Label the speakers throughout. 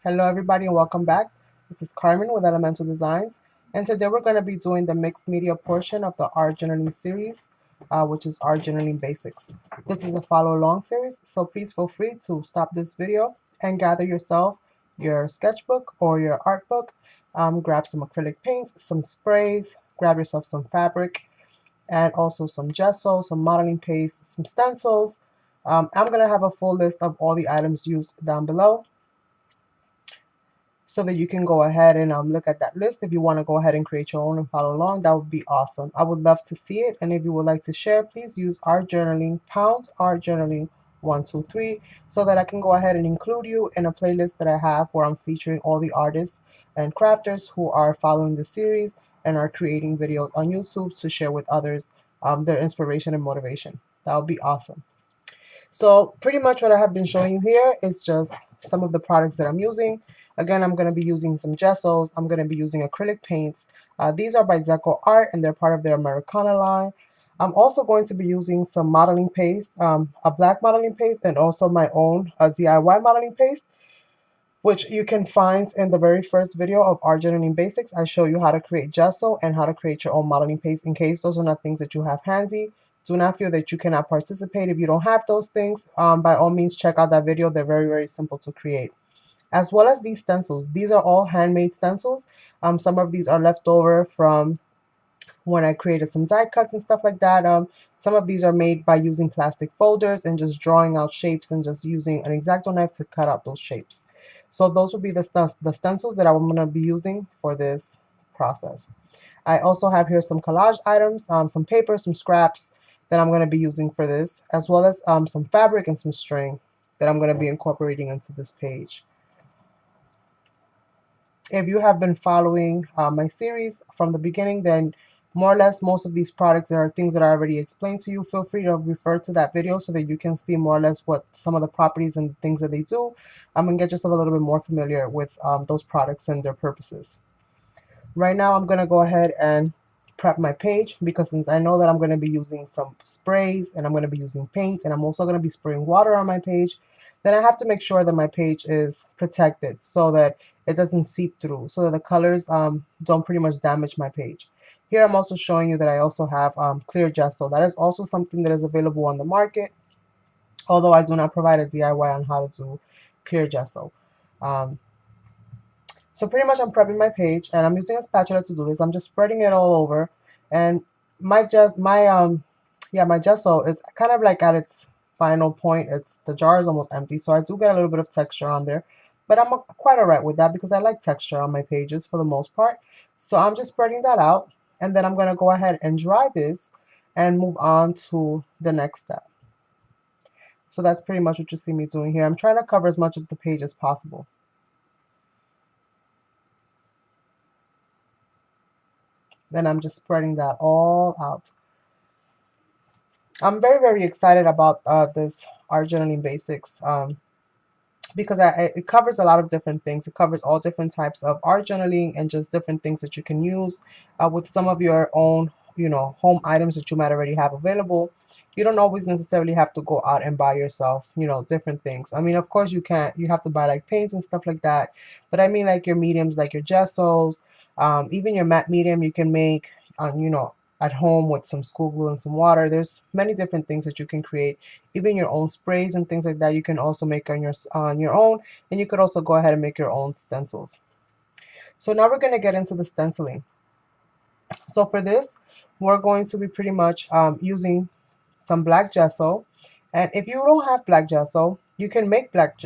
Speaker 1: Hello everybody and welcome back. This is Carmen with Elemental Designs, and today we're going to be doing the mixed media portion of the art journaling series, which is art journaling basics. This is a follow along series, so please feel free to stop this video and gather yourself your sketchbook or your art book. Grab some acrylic paints, some sprays, grab yourself some fabric, and also some gesso, some modeling paste, some stencils. I'm going to have a full list of all the items used down below, so that you can go ahead and look at that list. If you want to go ahead and create your own and follow along, that would be awesome. I would love to see it. And if you would like to share, please use art journaling art journaling 123, so that I can go ahead and include you in a playlist that I have where I'm featuring all the artists and crafters who are following the series and are creating videos on YouTube to share with others their inspiration and motivation. That would be awesome. So pretty much what I have been showing you here is just some of the products that I'm using. Again, I'm going to be using some gessos. I'm going to be using acrylic paints. These are by Decoart and they're part of their Americana line. I'm also going to be using some modeling paste, a black modeling paste, and also my own DIY modeling paste, which you can find in the very first video of Art Journaling Basics. I show you how to create gesso and how to create your own modeling paste. In case those are not things that you have handy, do not feel that you cannot participate if you don't have those things. By all means, check out that video. They're very, very simple to create. As well as these stencils. These are all handmade stencils. Some of these are left over from when I created some die cuts and stuff like that. Some of these are made by using plastic folders and just drawing out shapes and just using an X-Acto knife to cut out those shapes. So those would be the stencils that I'm going to be using for this process. I also have here some collage items, some paper, some scraps that I'm going to be using for this, as well as some fabric and some string that I'm going to be incorporating into this page. If you have been following my series from the beginning, then more or less most of these products are things that I already explained to you. Feel free to refer to that video so that you can see more or less what some of the properties and things that they do. I'm going to get yourself a little bit more familiar with those products and their purposes. Right now I'm going to go ahead and prep my page, because since I know that I'm going to be using some sprays and I'm going to be using paint and I'm also going to be spraying water on my page, then I have to make sure that my page is protected so that it doesn't seep through, so that the colors don't pretty much damage my page. Here I'm also showing you that I also have clear gesso. That is also something that is available on the market, although I do not provide a DIY on how to do clear gesso. So pretty much I'm prepping my page and I'm using a spatula to do this. I'm just spreading it all over, and my gesso is kind of like at its final point. The jar is almost empty, so I do get a little bit of texture on there, but I'm quite alright with that because I like texture on my pages for the most part. So I'm just spreading that out, and then I'm going to go ahead and dry this and move on to the next step. So that's pretty much what you see me doing here. I'm trying to cover as much of the page as possible. Then I'm just spreading that all out. I'm very, very excited about this art journaling basics because it covers a lot of different things. It covers all different types of art journaling and just different things that you can use with some of your own, home items that you might already have available. You don't always necessarily have to go out and buy yourself, different things. I mean, of course you can't. You have to buy like paints and stuff like that. But I mean, like your mediums, like your gessos, even your matte medium, you can make, at home with some school glue and some water. There's many different things that you can create. Even your own sprays and things like that you can also make on your own, and you could also go ahead and make your own stencils. So now we're going to get into the stenciling. So for this, we're going to be pretty much using some black gesso. And if you don't have black gesso, you can make black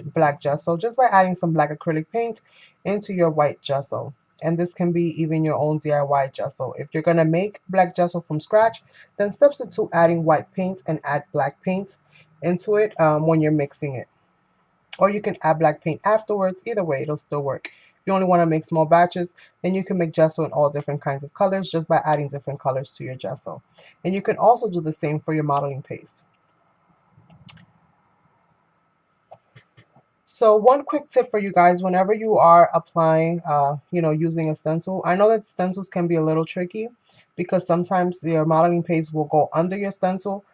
Speaker 1: gesso just by adding some black acrylic paint into your white gesso. And this can be even your own DIY gesso. If you're going to make black gesso from scratch, then substitute adding white paint and add black paint into it when you're mixing it. Or you can add black paint afterwards. Either way, it'll still work. If you only want to make small batches, then you can make gesso in all different kinds of colors just by adding different colors to your gesso. And you can also do the same for your modeling paste. So one quick tip for you guys, whenever you are applying, using a stencil, I know that stencils can be a little tricky because sometimes your modeling paste will go under your stencil.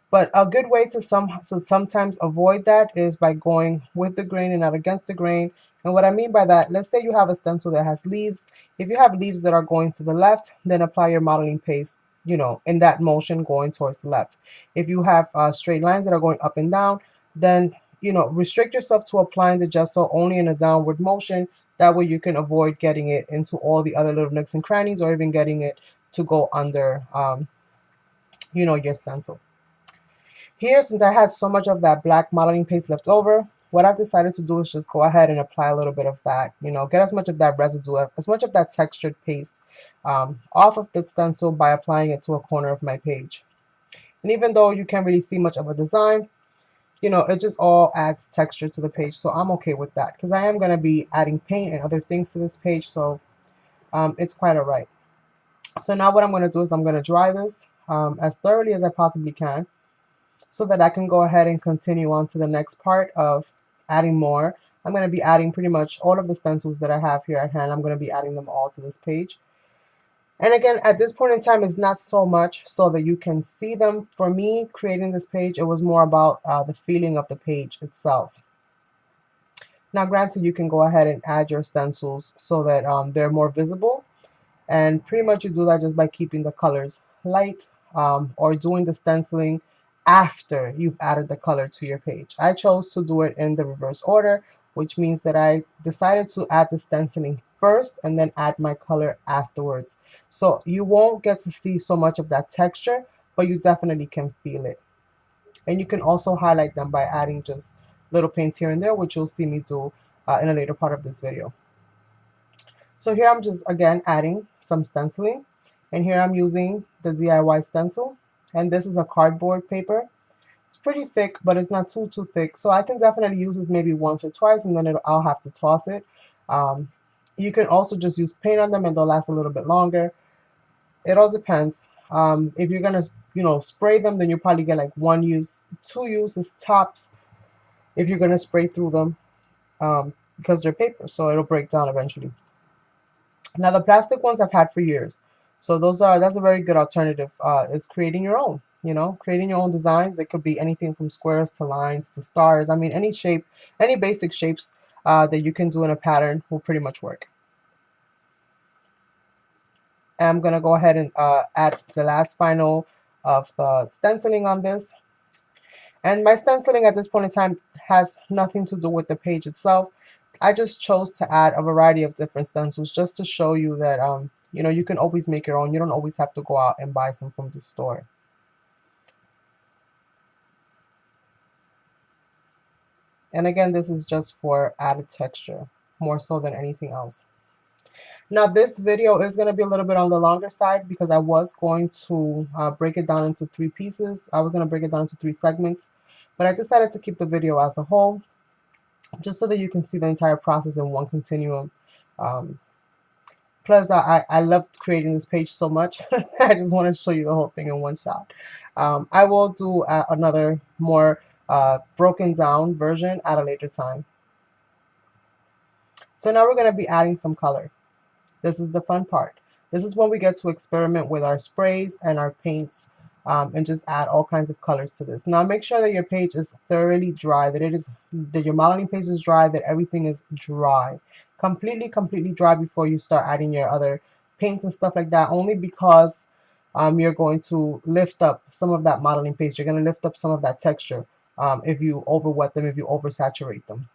Speaker 1: But a good way to sometimes avoid that is by going with the grain and not against the grain. And what I mean by that, let's say you have a stencil that has leaves. If you have leaves that are going to the left, then apply your modeling paste, in that motion going towards the left. If you have straight lines that are going up and down, then, restrict yourself to applying the gesso only in a downward motion. That way you can avoid getting it into all the other little nooks and crannies, or even getting it to go under, your stencil. Here, since I had so much of that black modeling paste left over, what I've decided to do is just go ahead and apply a little bit of that, get as much of that residue, as much of that textured paste off of the stencil by applying it to a corner of my page. And even though you can't really see much of a design, it just all adds texture to the page. So I'm okay with that because I am going to be adding paint and other things to this page. So it's quite all right. So now what I'm going to do is I'm going to dry this as thoroughly as I possibly can, so that I can go ahead and continue on to the next part of adding more. I'm going to be adding pretty much all of the stencils that I have here at hand. I'm going to be adding them all to this page. And again, at this point in time, it's not so much so that you can see them. For me, creating this page, it was more about the feeling of the page itself. Now, granted, you can go ahead and add your stencils so that they're more visible. And pretty much you do that just by keeping the colors light, or doing the stenciling after you've added the color to your page. I chose to do it in the reverse order, which means that I decided to add the stenciling first and then add my color afterwards. So you won't get to see so much of that texture, but you definitely can feel it. And you can also highlight them by adding just little paints here and there, which you'll see me do in a later part of this video. So here I'm just again adding some stenciling, and here I'm using the DIY stencil, and this is a cardboard paper. It's pretty thick, but it's not too thick, so I can definitely use this maybe once or twice, and then I'll have to toss it. You can also just use paint on them and they'll last a little bit longer. It all depends. If you're gonna spray them, then you probably get like 1 use, 2 uses tops if you're gonna spray through them, because they're paper, so it'll break down eventually. Now the plastic ones I've had for years, so that's a very good alternative. Is creating your own, creating your own designs. It could be anything from squares to lines to stars. I mean, any shape, any basic shapes that you can do in a pattern will pretty much work. And I'm gonna go ahead and add the last final of the stenciling on this. And my stenciling at this point in time has nothing to do with the page itself. I just chose to add a variety of different stencils just to show you that you can always make your own. You don't always have to go out and buy some from the store. And again, this is just for added texture, more so than anything else. Now this video is going to be a little bit on the longer side because I was going to break it down into 3 pieces. I was going to break it down into 3 segments, but I decided to keep the video as a whole, just so that you can see the entire process in one continuum. Plus, I loved creating this page so much. I just want to show you the whole thing in one shot. I will do another more broken down version at a later time. So now we're going to be adding some color. This is the fun part. This is when we get to experiment with our sprays and our paints, and just add all kinds of colors to this. Now make sure that your page is thoroughly dry, that your modeling paste is dry, that everything is dry. Completely dry before you start adding your other paints and stuff like that, only because you're going to lift up some of that modeling paste. You're going to lift up some of that texture if you over wet them, if you oversaturate them.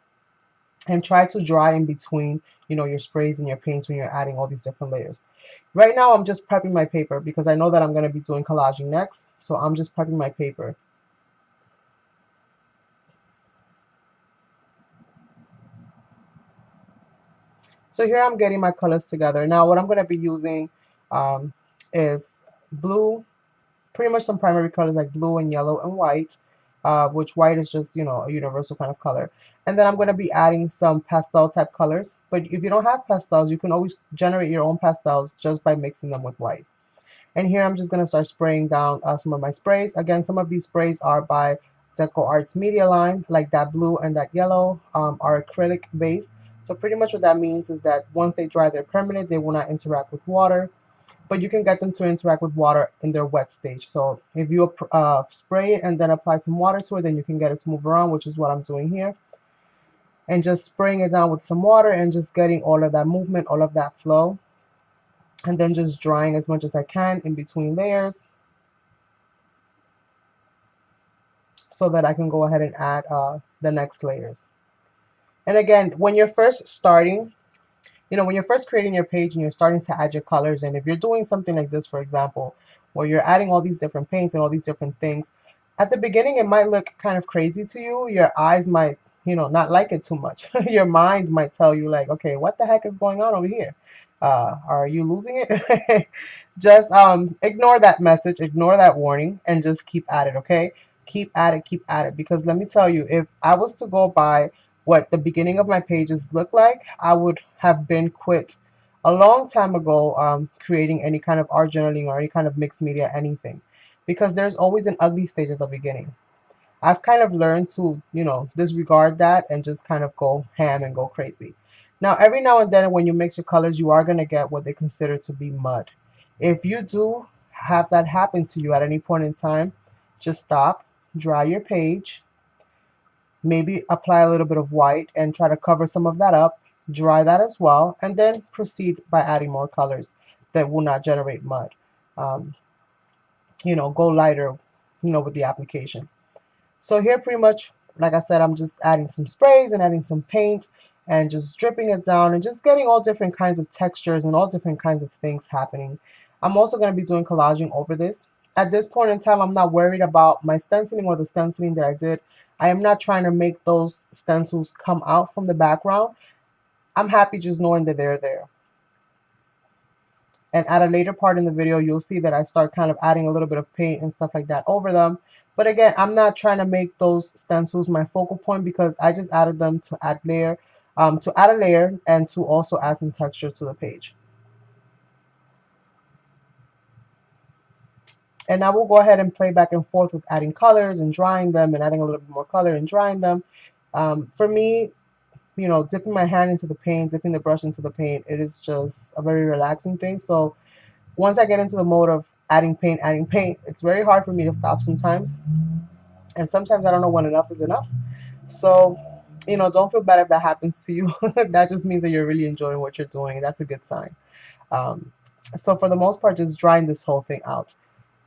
Speaker 1: And try to dry in between, your sprays and your paints when you're adding all these different layers. Right now, I'm just prepping my paper because I know that I'm going to be doing collaging next. So I'm just prepping my paper. So here I'm getting my colors together. Now what I'm going to be using is blue, pretty much some primary colors like blue and yellow and white, which white is just, a universal kind of color. And then I'm going to be adding some pastel type colors. But if you don't have pastels, you can always generate your own pastels just by mixing them with white. And here I'm just going to start spraying down some of my sprays. Again, some of these sprays are by Decoart's media line, like that blue and that yellow are acrylic based. So pretty much what that means is that once they dry, they're permanent. They will not interact with water. But you can get them to interact with water in their wet stage. So if you spray it and then apply some water to it, then you can get it to move around, which is what I'm doing here. and just spraying it down with some water and just getting all of that movement, all of that flow, and then just drying as much as I can in between layers so that I can go ahead and add the next layers. And again, when you're first starting, when you're first creating your page and you're starting to add your colors, and if you're doing something like this, for example, where you're adding all these different paints and all these different things, at the beginning it might look kind of crazy to you. Your eyes might, not like it too much. Your mind might tell you like, okay, what the heck is going on over here? Are you losing it? Just ignore that message, ignore that warning, and just keep at it, okay? Keep at it. Because let me tell you, if I was to go by what the beginning of my pages look like, I would have been quit a long time ago creating any kind of art journaling or any kind of mixed media, anything. Because there's always an ugly stage at the beginning. I've kind of learned to, disregard that and just kind of go ham and go crazy. Now, every now and then when you mix your colors, you are going to get what they consider to be mud. If you do have that happen to you at any point in time, just stop, dry your page, maybe apply a little bit of white and try to cover some of that up, dry that as well, and then proceed by adding more colors that will not generate mud. Um, go lighter, with the application. So here pretty much, like I said, I'm just adding some sprays and adding some paint and just dripping it down and just getting all different kinds of textures and all different kinds of things happening. I'm also going to be doing collaging over this. At this point in time, I'm not worried about my stenciling or the stenciling that I did. I am not trying to make those stencils come out from the background. I'm happy just knowing that they're there. And at a later part in the video, you'll see that I start kind of adding a little bit of paint and stuff like that over them. But again, I'm not trying to make those stencils my focal point because I just added them to add a layer and to also add some texture to the page. And I will go ahead and play back and forth with adding colors and drying them and adding a little bit more color and drying them. For me, dipping my hand into the paint, dipping the brush into the paint, it is just a very relaxing thing. So once I get into the mode of adding paint, it's very hard for me to stop sometimes. And sometimes I don't know when enough is enough. So, don't feel bad if that happens to you. That just means that you're really enjoying what you're doing. That's a good sign. Um, so for the most part, just drying this whole thing out.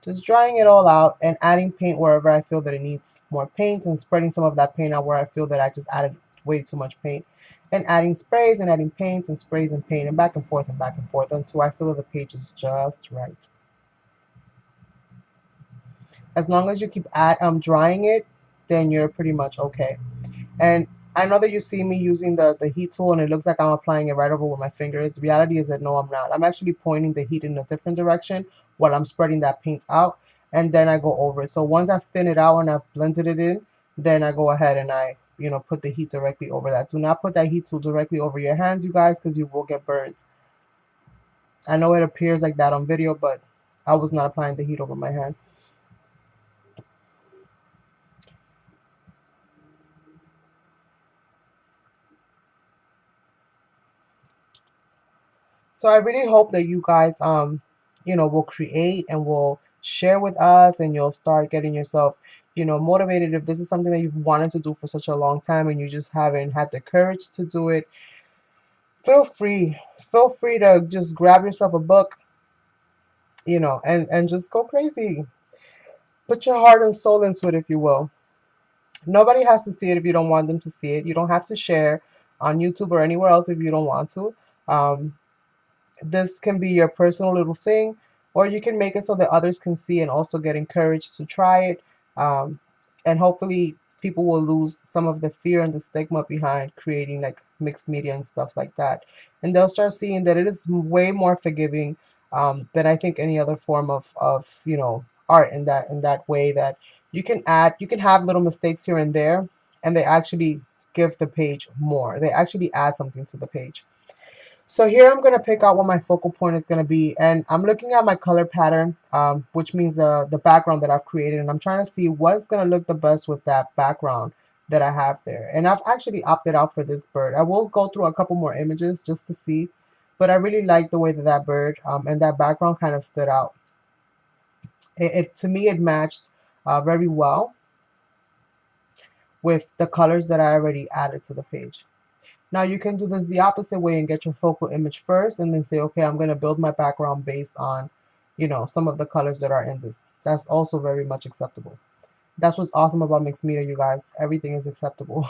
Speaker 1: Just drying it all out and adding paint wherever I feel that it needs more paint and spreading some of that paint out where I feel that I just added way too much paint. And adding sprays and adding paints and sprays and paint and back and forth until I feel that the page is just right. As long as you keep drying it, then you're pretty much okay. And I know that you see me using the heat tool and it looks like I'm applying it right over with my fingers. The reality is that no, I'm not. I'm actually pointing the heat in a different direction while I'm spreading that paint out, and then I go over it. So once I've thinned it out and I've blended it in, then I go ahead and I put the heat directly over that. Do not put that heat tool directly over your hands, you guys, because you will get burnt. I know it appears like that on video, but I was not applying the heat over my hand. So I really hope that you guys, will create and will share with us, and you'll start getting yourself, motivated. If this is something that you've wanted to do for such a long time and you just haven't had the courage to do it, feel free. Feel free to just grab yourself a book, and just go crazy. Put your heart and soul into it, if you will. Nobody has to see it if you don't want them to see it. You don't have to share on YouTube or anywhere else if you don't want to. This can be your personal little thing, or you can make it so that others can see and also get encouraged to try it. Um, and hopefully people will lose some of the fear and the stigma behind creating like mixed media and stuff like that. And they'll start seeing that it is way more forgiving than I think any other form of art in that way, that you can have little mistakes here and there, and they actually give the page more. They actually add something to the page. So here I'm going to pick out what my focal point is going to be, and I'm looking at my color pattern, which means the background that I've created, and I'm trying to see what's going to look the best with that background that I have there. And I've actually opted out for this bird. I will go through a couple more images just to see, but I really like the way that that bird and that background kind of stood out. To me, it matched very well with the colors that I already added to the page. Now you can do this the opposite way and get your focal image first and then say, okay, I'm going to build my background based on, you know, some of the colors that are in this. That's also very much acceptable. That's what's awesome about mixed media, you guys. Everything is acceptable.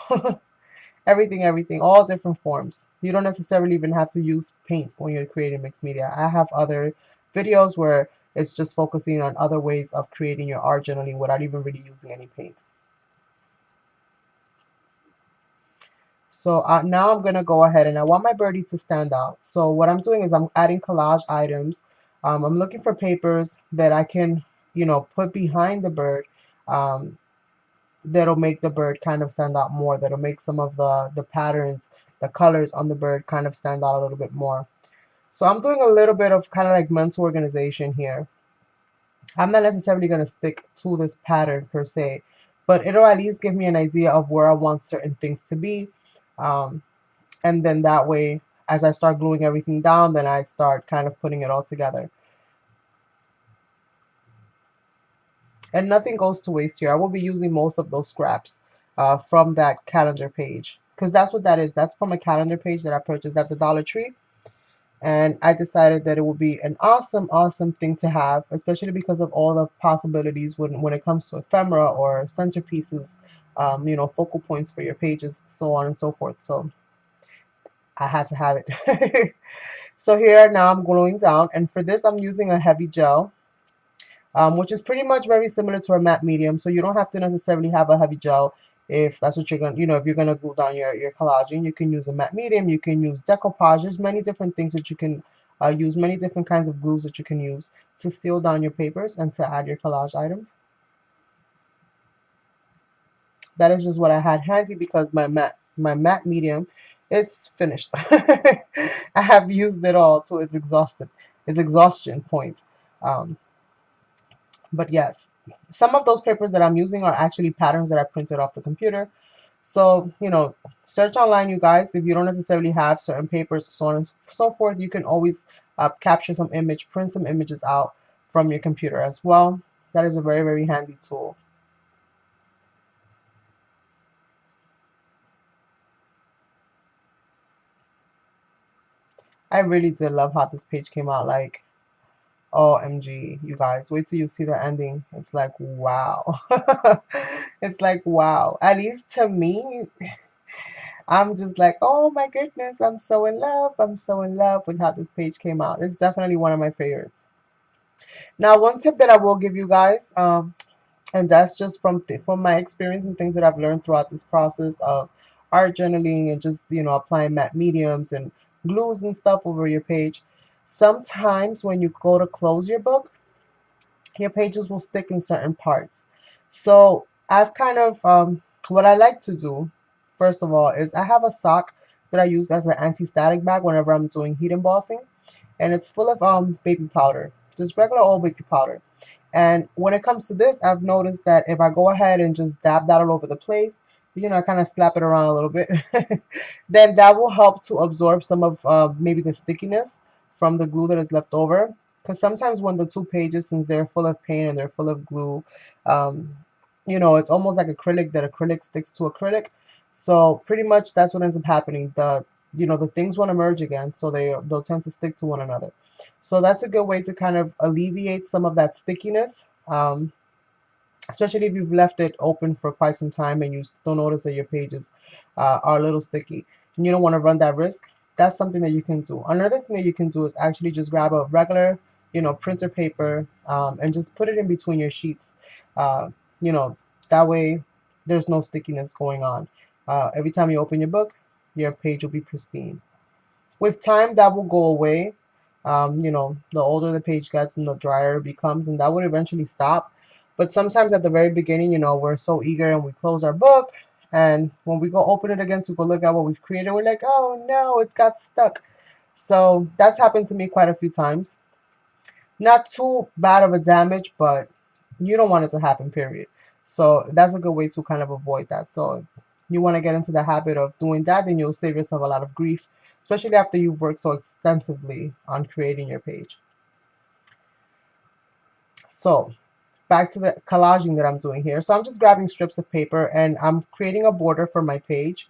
Speaker 1: Everything, all different forms. You don't necessarily even have to use paint when you're creating mixed media. I have other videos where it's just focusing on other ways of creating your art journaling without even really using any paint. So now I'm going to go ahead and I want my birdie to stand out. So what I'm doing is I'm adding collage items. I'm looking for papers that I can, you know, put behind the bird, um, that'll make the bird kind of stand out more. That'll make some of the patterns, the colors on the bird kind of stand out a little bit more. So I'm doing a little bit of kind of like mental organization here. I'm not necessarily going to stick to this pattern per se, but it'll at least give me an idea of where I want certain things to be. Um, and then that way, as I start gluing everything down, then I start kind of putting it all together. And nothing goes to waste here. I will be using most of those scraps from that calendar page, because that's what that is. That's from a calendar page that I purchased at the Dollar Tree. And I decided that it would be an awesome thing to have, especially because of all the possibilities when it comes to ephemera or centerpieces, you know, focal points for your pages, so on and so forth. So I had to have it. So here now I'm gluing down, and for this I'm using a heavy gel, which is pretty much very similar to a matte medium. So you don't have to necessarily have a heavy gel if that's what you're going to, you know, if you're going to glue down your collaging. You can use a matte medium, you can use decoupage. There's many different things that you can use, many different kinds of glues that you can use to seal down your papers and to add your collage items. That is just what I had handy because my matte medium is finished. I have used it all to its exhaustion point. Um, But yes, some of those papers that I'm using are actually patterns that I printed off the computer. So, you know, search online, you guys. If you don't necessarily have certain papers, so on and so forth, you can always capture some image, print some images out from your computer as well. That is a very handy tool. I really did love how this page came out. Like, OMG, you guys, wait till you see the ending. It's like, wow. It's like, wow. At least to me, I'm just like, oh my goodness, I'm so in love. I'm so in love with how this page came out. It's definitely one of my favorites. Now, one tip that I will give you guys, and that's just from my experience and things that I've learned throughout this process of art journaling and just, you know, applying matte mediums and glues and stuff over your page. Sometimes when you go to close your book, your pages will stick in certain parts. So I've kind of, what I like to do, first of all, is I have a sock that I use as an anti-static bag whenever I'm doing heat embossing. And it's full of baby powder, just regular old baby powder. And when it comes to this, I've noticed that if I go ahead and just dab that all over the place, you know, I kind of slap it around a little bit, then that will help to absorb some of maybe the stickiness from the glue that is left over. Because sometimes when the two pages, since they're full of paint and they're full of glue, um, you know, it's almost like acrylic, that acrylic sticks to acrylic. So pretty much that's what ends up happening. You know, the things want to merge again, so they'll tend to stick to one another. So that's a good way to kind of alleviate some of that stickiness, especially if you've left it open for quite some time and you still notice that your pages are a little sticky and you don't want to run that risk. That's something that you can do. Another thing that you can do is actually just grab a regular, you know, printer paper, and just put it in between your sheets. Uh, you know, that way there's no stickiness going on. Every time you open your book, your page will be pristine. With time, that will go away. You know, the older the page gets and the drier it becomes, and that would eventually stop. But sometimes at the very beginning, you know, we're so eager and we close our book, and when we go open it again to go look at what we've created, we're like, oh no, it got stuck. So that's happened to me quite a few times. Not too bad of a damage, but you don't want it to happen, period. So that's a good way to kind of avoid that. So if you want to get into the habit of doing that, then you'll save yourself a lot of grief, especially after you've worked so extensively on creating your page. So back to the collaging that I'm doing here. So I'm just grabbing strips of paper and I'm creating a border for my page.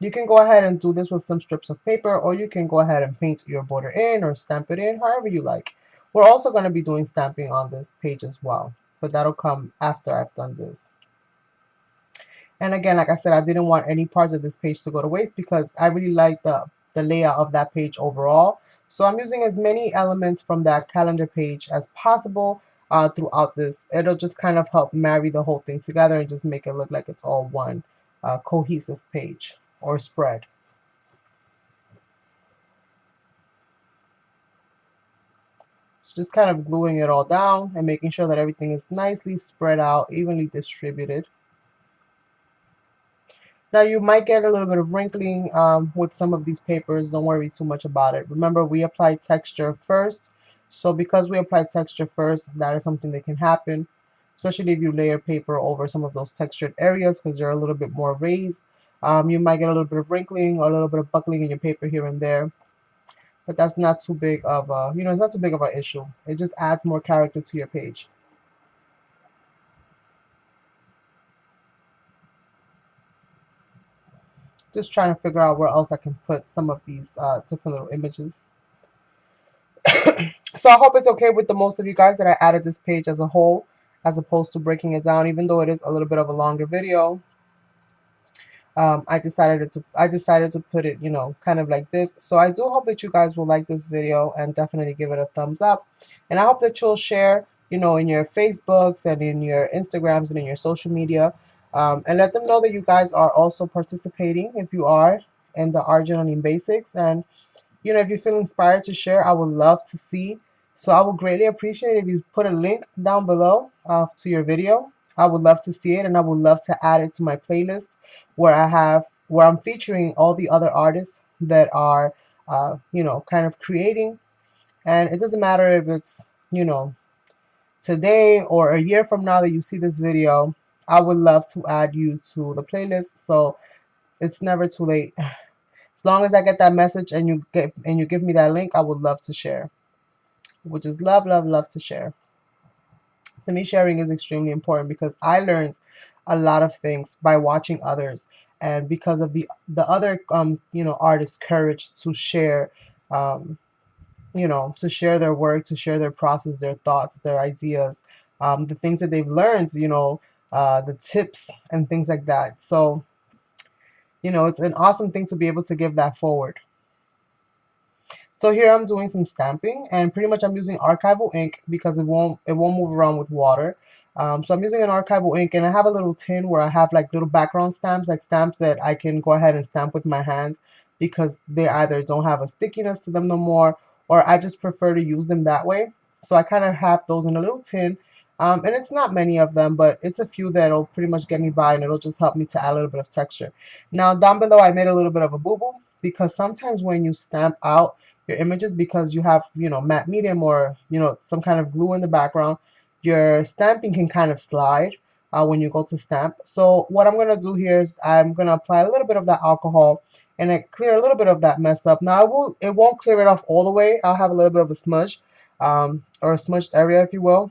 Speaker 1: You can go ahead and do this with some strips of paper, or you can go ahead and paint your border in or stamp it in, however you like. We're also going to be doing stamping on this page as well, but that'll come after I've done this. And again, like I said, I didn't want any parts of this page to go to waste because I really like the layout of that page overall. So I'm using as many elements from that calendar page as possible throughout this. It'll just kind of help marry the whole thing together and just make it look like it's all one cohesive page or spread. So just kind of gluing it all down and making sure that everything is nicely spread out, evenly distributed. Now you might get a little bit of wrinkling with some of these papers. Don't worry too much about it. Remember, we apply texture first. So because we apply texture first, that is something that can happen, especially if you layer paper over some of those textured areas because they're a little bit more raised. You might get a little bit of wrinkling or a little bit of buckling in your paper here and there. But that's not too big of a, it's not too big of an issue. It just adds more character to your page. Just trying to figure out where else I can put some of these different little images. So I hope it's okay with the most of you guys that I added this page as a whole, as opposed to breaking it down, even though it is a little bit of a longer video. I decided to put it, kind of like this. So I do hope that you guys will like this video and definitely give it a thumbs up. And I hope that you'll share, in your Facebooks and in your Instagrams and in your social media, and let them know that you guys are also participating if you are in the art journaling basics. And if you feel inspired to share, I would love to see. So I would greatly appreciate it if you put a link down below to your video. I would love to see it, and I would love to add it to my playlist where I'm featuring all the other artists that are, kind of creating. And it doesn't matter if it's, today or a year from now that you see this video. I would love to add you to the playlist. So it's never too late. As long as I get that message and you give me that link, I would love to share. Would just love, love, love to share. To me, sharing is extremely important because I learned a lot of things by watching others, and because of the other artists' courage to share, to share their work, to share their process, their thoughts, their ideas, the things that they've learned, the tips and things like that. So, it's an awesome thing to be able to give that forward. So here I'm doing some stamping, and pretty much I'm using archival ink because it won't move around with water. So I'm using an archival ink, and I have a little tin where I have like little background stamps, like stamps that I can go ahead and stamp with my hands because they either don't have a stickiness to them no more, or I just prefer to use them that way. So I kind of have those in a little tin, and it's not many of them, but it's a few that'll pretty much get me by, and it'll just help me to add a little bit of texture. Now down below I made a little bit of a boo-boo because sometimes when you stamp out your images, because you have matte medium or some kind of glue in the background, your stamping can kind of slide when you go to stamp. So what I'm gonna do here is I'm gonna apply a little bit of that alcohol and clear a little bit of that mess up. Now it won't clear it off all the way. I'll have a little bit of a smudge or a smudged area, if you will,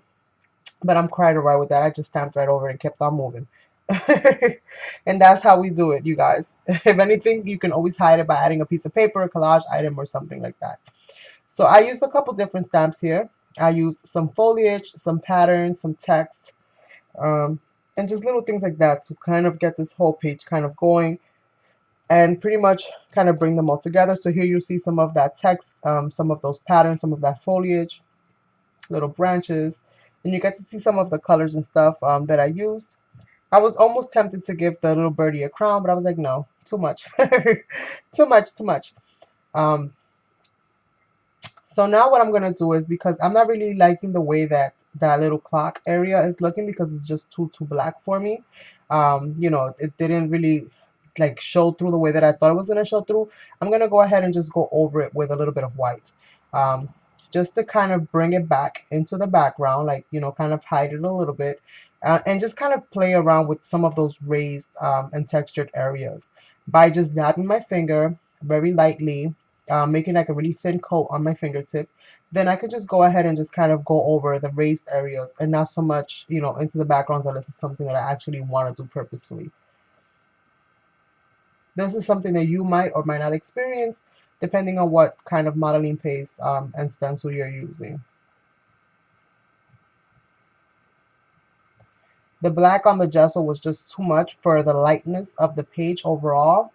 Speaker 1: but I'm quite alright with that. I just stamped right over and kept on moving. And that's how we do it, you guys. If anything, you can always hide it by adding a piece of paper, a collage item, or something like that. So I used a couple different stamps here. I used some foliage, some patterns, some text, and just little things like that to kind of get this whole page kind of going and pretty much kind of bring them all together. So here you see some of that text, some of those patterns, some of that foliage, little branches, and you get to see some of the colors and stuff that I used. I was almost tempted to give the little birdie a crown, but I was like, no, too much. Too much, too much. Um, so now what I'm going to do is, because I'm not really liking the way that that little clock area is looking because it's just too black for me. It didn't really like show through the way that I thought it was going to show through. I'm going to go ahead and just go over it with a little bit of white. Um, just to kind of bring it back into the background, like, kind of hide it a little bit. And just kind of play around with some of those raised and textured areas by just dabbing my finger very lightly, making like a really thin coat on my fingertip. Then I could just go ahead and just kind of go over the raised areas and not so much, into the backgrounds unless it's something that I actually want to do purposefully. This is something that you might or might not experience depending on what kind of modeling paste and stencil you're using. The black on the gesso was just too much for the lightness of the page overall,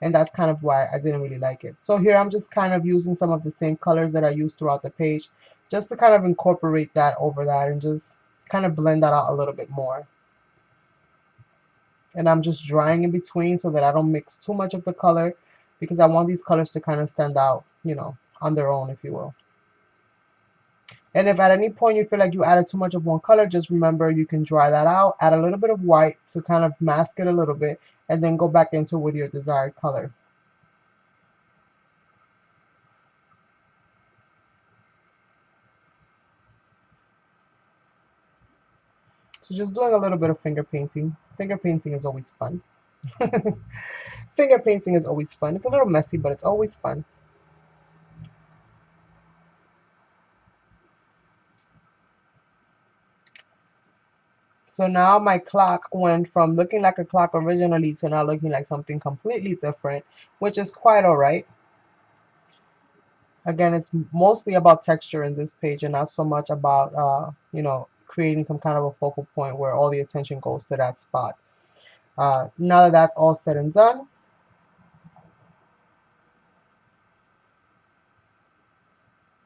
Speaker 1: and that's kind of why I didn't really like it. So here I'm just kind of using some of the same colors that I used throughout the page just to kind of incorporate that over that and just kind of blend that out a little bit more. And I'm just drying in between so that I don't mix too much of the color, because I want these colors to kind of stand out, you know, on their own, if you will. And if at any point you feel like you added too much of one color, just remember you can dry that out, add a little bit of white to kind of mask it a little bit, and then go back into with your desired color. So just doing a little bit of finger painting. Finger painting is always fun. Finger painting is always fun. It's a little messy, but it's always fun. So now my clock went from looking like a clock originally to now looking like something completely different, which is quite all right. Again, it's mostly about texture in this page and not so much about, you know, creating some kind of a focal point where all the attention goes to that spot. Now that that's all said and done,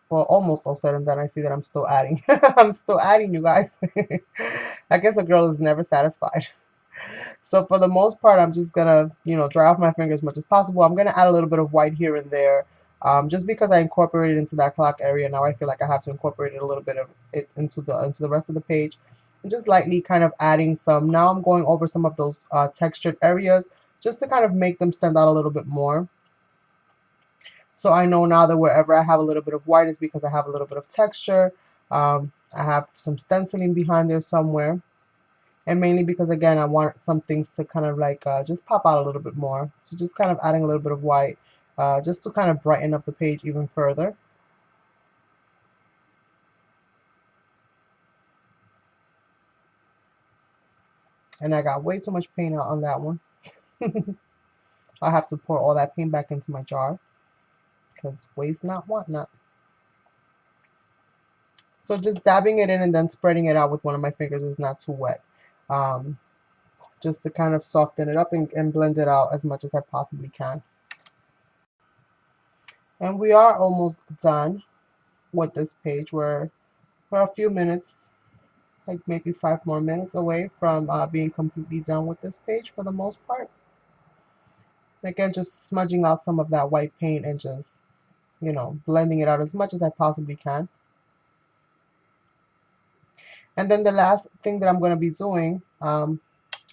Speaker 1: well, almost all said and done, I see that I'm still adding. I'm still adding, you guys. I guess a girl is never satisfied. So for the most part, I'm just gonna, you know, dry off my finger as much as possible. I'm gonna add a little bit of white here and there, just because I incorporated into that clock area. Now I feel like I have to incorporate it a little bit of it into the rest of the page, and just lightly kind of adding some. Now I'm going over some of those textured areas just to kind of make them stand out a little bit more. So I know now that wherever I have a little bit of white is because I have a little bit of texture. I have some stenciling behind there somewhere. And mainly because, again, I want some things to kind of like just pop out a little bit more. So just kind of adding a little bit of white just to kind of brighten up the page even further. And I got way too much paint out on that one. I have to pour all that paint back into my jar because waste not, want not. So just dabbing it in and then spreading it out with one of my fingers is not too wet. Just to kind of soften it up and blend it out as much as I possibly can. And we are almost done with this page. We're a few minutes, like maybe 5 more minutes away from being completely done with this page for the most part. And again, just smudging out some of that white paint and just, you know, blending it out as much as I possibly can. And then the last thing that I'm going to be doing, I'm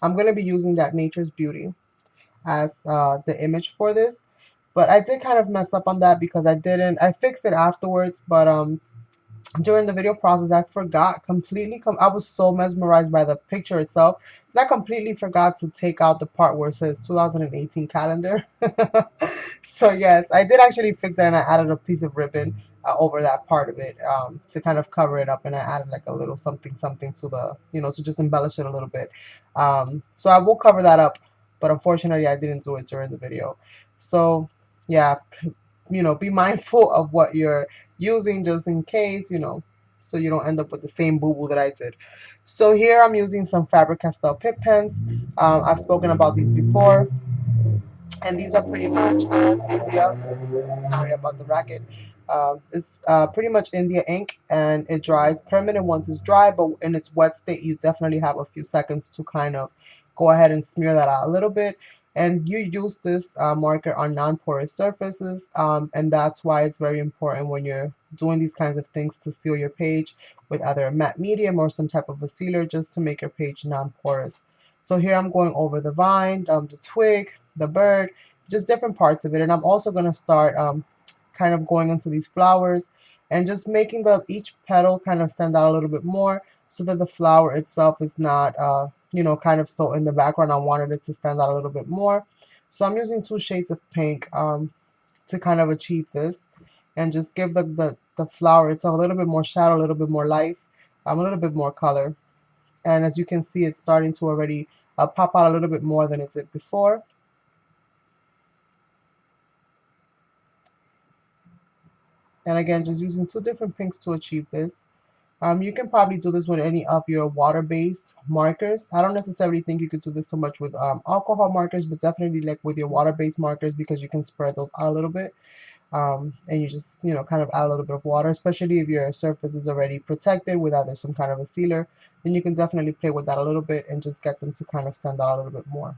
Speaker 1: going to be using that Nature's Beauty as the image for this. But I did kind of mess up on that because I fixed it afterwards, but during the video process, I forgot completely. I was so mesmerized by the picture itself that I completely forgot to take out the part where it says 2018 calendar. So yes, I did actually fix that, and I added a piece of ribbon over that part of it to kind of cover it up, and I added like a little something something to the, you know, to just embellish it a little bit. So I will cover that up, but unfortunately I didn't do it during the video. So yeah, you know, be mindful of what you're using just in case, you know, so you don't end up with the same boo-boo that I did. So here I'm using some Faber-Castell Pip pens. I've spoken about these before, and these are pretty much India. Sorry about the racket. It's pretty much India ink, and it dries permanent once it's dry, but in its wet state, you definitely have a few seconds to kind of go ahead and smear that out a little bit. And you use this marker on non-porous surfaces, and that's why it's very important when you're doing these kinds of things to seal your page with either a matte medium or some type of a sealer just to make your page non-porous. So here I'm going over the vine, the twig, the bird, just different parts of it. And I'm also going to start kind of going into these flowers and just making each petal kind of stand out a little bit more so that the flower itself is not, you know, kind of so in the background. I wanted it to stand out a little bit more. So I'm using 2 shades of pink to kind of achieve this and just give the flower itself a little bit more shadow, a little bit more life, a little bit more color. And as you can see, it's starting to already pop out a little bit more than it did before. And again, just using two different pinks to achieve this. You can probably do this with any of your water-based markers. I don't necessarily think you could do this so much with alcohol markers, but definitely like with your water-based markers, because you can spread those out a little bit. And you just, kind of add a little bit of water, especially if your surface is already protected with either some kind of a sealer, then you can definitely play with that a little bit and just get them to kind of stand out a little bit more.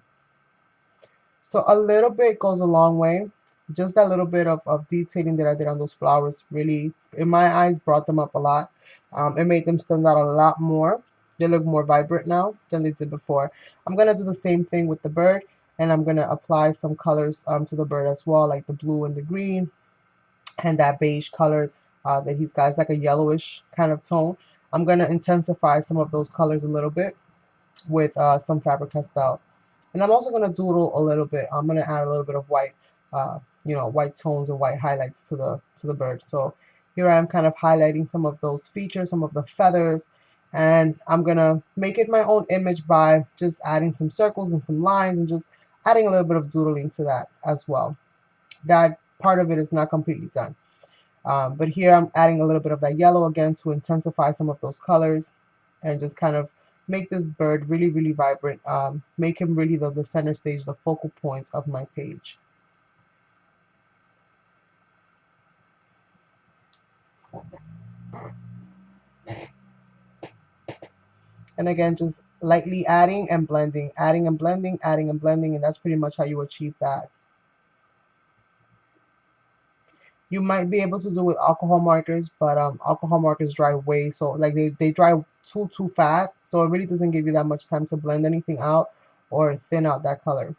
Speaker 1: So a little bit goes a long way. Just that little bit of detailing that I did on those flowers really, in my eyes, brought them up a lot. It made them stand out a lot more. They look more vibrant now than they did before. I'm going to do the same thing with the bird, and I'm going to apply some colors to the bird as well, like the blue and the green, and that beige color that he's got. It's like a yellowish kind of tone. I'm going to intensify some of those colors a little bit with some Faber-Castell. And I'm also going to doodle a little bit. I'm going to add a little bit of white, white tones and white highlights to the bird. So here I am kind of highlighting some of those features, some of the feathers, and I'm going to make it my own image by just adding some circles and some lines and just adding a little bit of doodling to that as well. That part of it is not completely done. But here I'm adding a little bit of that yellow again to intensify some of those colors and just kind of make this bird really, really vibrant. Make him really the center stage, the focal point of my page. And again, just lightly adding and blending, adding and blending, adding and blending, and that's pretty much how you achieve that. You might be able to do with alcohol markers, but alcohol markers dry way, so like they dry too fast, so it really doesn't give you that much time to blend anything out or thin out that color.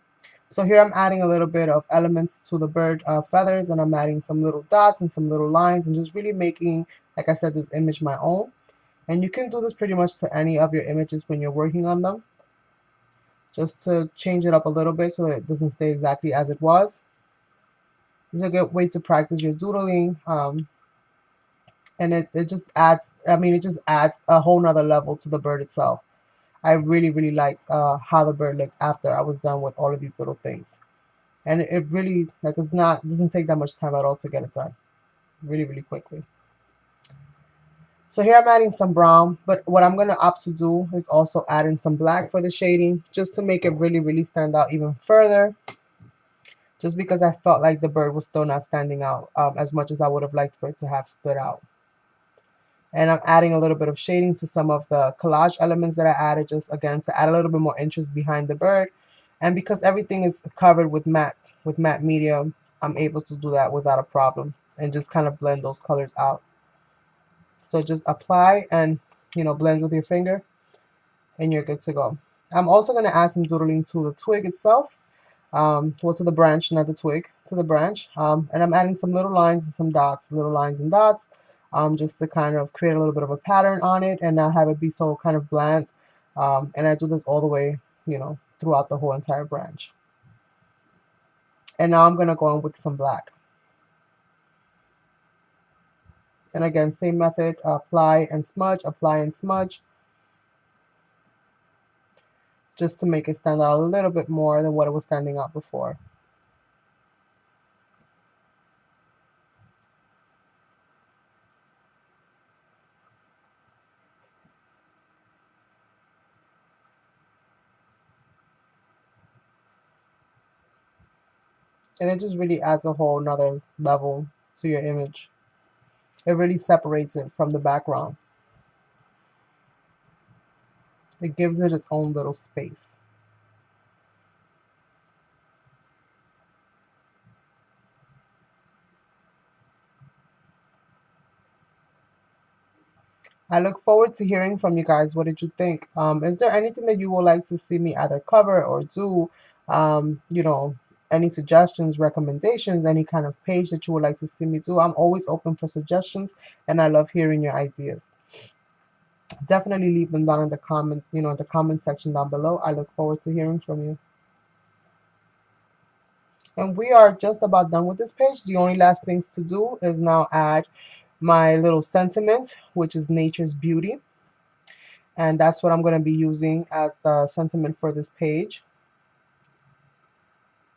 Speaker 1: So here I'm adding a little bit of elements to the bird feathers, and I'm adding some little dots and some little lines and just really making, like I said, this image my own. And you can do this pretty much to any of your images when you're working on them, just to change it up a little bit so that it doesn't stay exactly as it was. This is a good way to practice your doodling, and it just adds, it just adds a whole nother level to the bird itself. I really, really liked how the bird looks after I was done with all of these little things. And it really, like, doesn't take that much time at all to get it done. Really, really quickly. So here I'm adding some brown, but what I'm going to opt to do is also add in some black for the shading, just to make it really, really stand out even further. Just because I felt like the bird was still not standing out as much as I would have liked for it to have stood out. And I'm adding a little bit of shading to some of the collage elements that I added, just again to add a little bit more interest behind the bird. And because everything is covered with matte medium, I'm able to do that without a problem and just kind of blend those colors out. So just apply and blend with your finger, and you're good to go. I'm also going to add some doodling to the twig itself. Well, to the branch, not the twig, to the branch. And I'm adding some little lines and some dots, little lines and dots, just to kind of create a little bit of a pattern on it and not have it be so kind of bland. And I do this all the way, throughout the whole entire branch. And now I'm going to go in with some black. And again, same method, apply and smudge, just to make it stand out a little bit more than what it was standing out before. And it just really adds a whole nother level to your image. It really separates it from the background. It gives it its own little space. I look forward to hearing from you guys. What did you think? Is there anything that you would like to see me either cover or do? Any suggestions, recommendations, any kind of page that you would like to see me do? I'm always open for suggestions, and I love hearing your ideas. Definitely leave them down in the comment section down below. I look forward to hearing from you. And we are just about done with this page. The only last things to do is now add my little sentiment, which is nature's beauty. And that's what I'm going to be using as the sentiment for this page.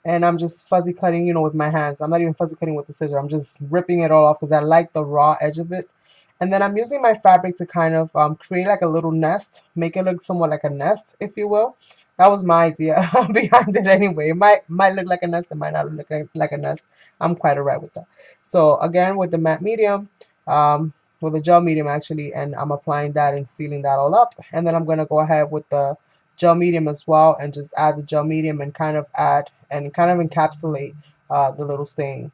Speaker 1: and I'm just fuzzy cutting, you know, with my hands. I'm not even fuzzy cutting with the scissor. I'm just ripping it all off because I like the raw edge of it. And then I'm using my fabric to kind of create like a little nest, make it look somewhat like a nest, if you will. That was my idea behind it anyway. It might look like a nest, it might not look like a nest. I'm quite alright with that. So again, with the matte medium, with the gel medium actually, and I'm applying that and sealing that all up. And then I'm going to go ahead with the gel medium as well and just add the gel medium and kind of add and kind of encapsulate the little stain.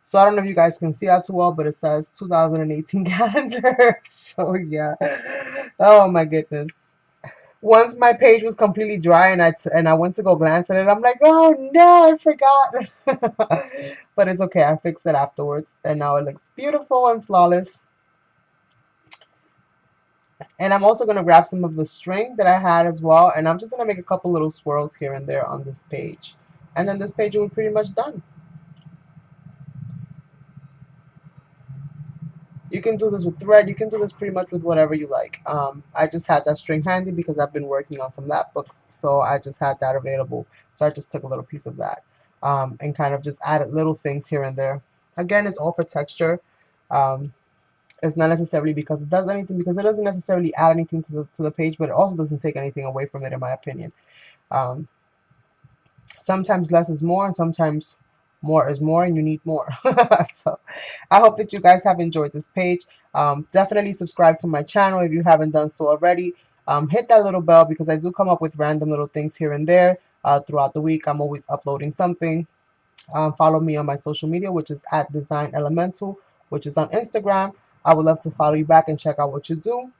Speaker 1: So I don't know if you guys can see that too well, but it says 2018 calendar. So yeah. Oh my goodness. Once my page was completely dry and I went to go glance at it, I'm like, oh no, I forgot. But it's okay. I fixed it afterwards, and now it looks beautiful and flawless. And I'm also going to grab some of the string that I had as well, and I'm just going to make a couple little swirls here and there on this page. And then this page will be pretty much done. You can do this with thread. You can do this pretty much with whatever you like. I just had that string handy because I've been working on some lap books, so I just had that available. So I just took a little piece of that and kind of just added little things here and there. Again, it's all for texture. It's not necessarily because it does anything, because it doesn't necessarily add anything to the page, but it also doesn't take anything away from it, in my opinion. Sometimes less is more, and sometimes more is more, and you need more. So I hope that you guys have enjoyed this page. Definitely subscribe to my channel if you haven't done so already. Hit that little bell because I do come up with random little things here and there throughout the week. I'm always uploading something. Follow me on my social media, which is at Design Elemental, which is on Instagram. I would love to follow you back and check out what you do.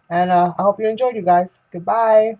Speaker 1: And I hope you enjoyed, you guys. Goodbye.